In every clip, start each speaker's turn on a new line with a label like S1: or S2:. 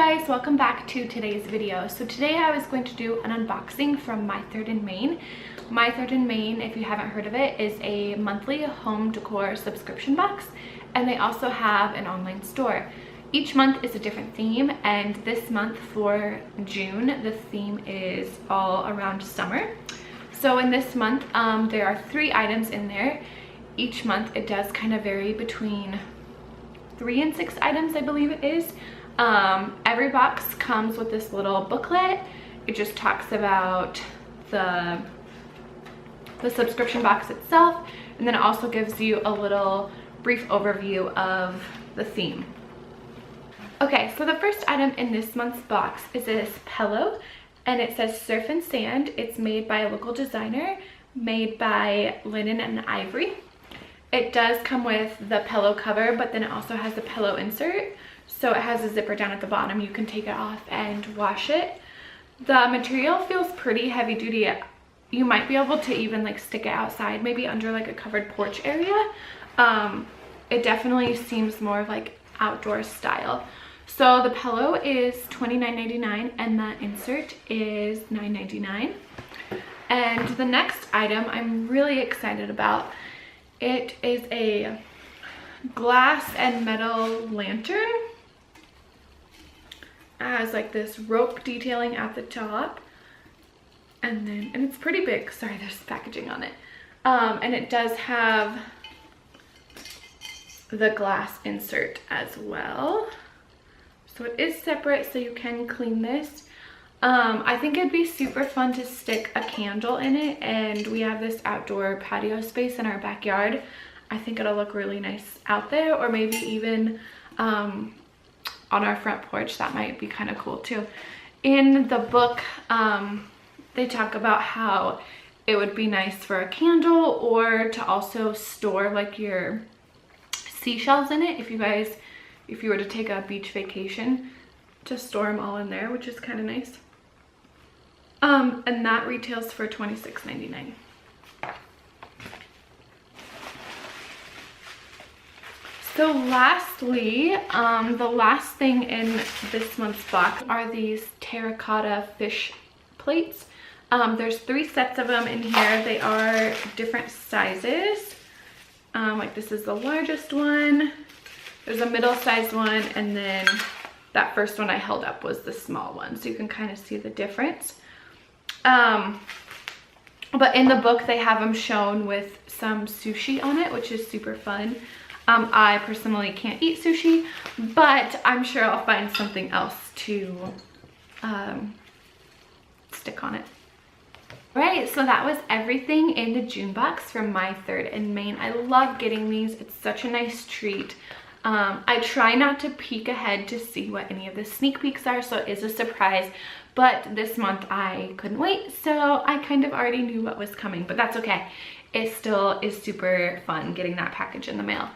S1: guys, welcome back to today's video. So today I was going to do an unboxing from mythird&main. mythird&main, if you haven't heard of it, is a monthly home decor subscription box, and they also have an online store. Each month is a different theme, and this month for June the theme is all around summer. So in this month there are 3 items in there. Each month it does kind of vary between 3 and 6 items, I believe it is. Every box comes with this little booklet. It just talks about the subscription box itself, and then it also gives you a little brief overview of the theme. Okay, so the first item in this month's box is this pillow, and it says Surf and Sand. It's made by a local designer, made by Linen and Ivory. It does come with the pillow cover, but then it also has the pillow insert. So it has a zipper down at the bottom. You can take it off and wash it. The material feels pretty heavy duty. You might be able to even like stick it outside, maybe under like a covered porch area. It definitely seems more of like outdoor style. So the pillow is $29.99 and the insert is $9.99. And the next item I'm really excited about. It is a glass and metal lantern. It has like this rope detailing at the top, and it's pretty big. Sorry, there's packaging on it. And it does have the glass insert as well. So it is separate, so you can clean this. I think it'd be super fun to stick a candle in it, and we have this outdoor patio space in our backyard. I think it'll look really nice out there, or maybe even on our front porch. That might be kind of cool too. In the book, they talk about how it would be nice for a candle, or to also store like your seashells in it if you were to take a beach vacation, to store them all in there, which is kind of nice. And that retails for $26.99. So lastly, the last thing in this month's box are these terracotta fish plates. There's 3 sets of them in here. They are different sizes. Like this is the largest one. There's a middle-sized one, and then that first one I held up was the small one. So you can kind of see the difference. But in the book, they have them shown with some sushi on it, which is super fun. I personally can't eat sushi, but I'm sure I'll find something else to stick on it. Right, so that was everything in the June box from mythird&main. I love getting these. It's such a nice treat. I try not to peek ahead to see what any of the sneak peeks are, so it is a surprise. But this month I couldn't wait, so I kind of already knew what was coming, but that's okay. It still is super fun getting that package in the mail.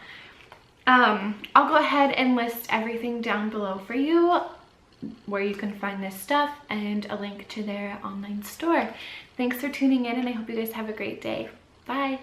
S1: I'll go ahead and list everything down below for you, where you can find this stuff, and a link to their online store. Thanks for tuning in, and I hope you guys have a great day. Bye.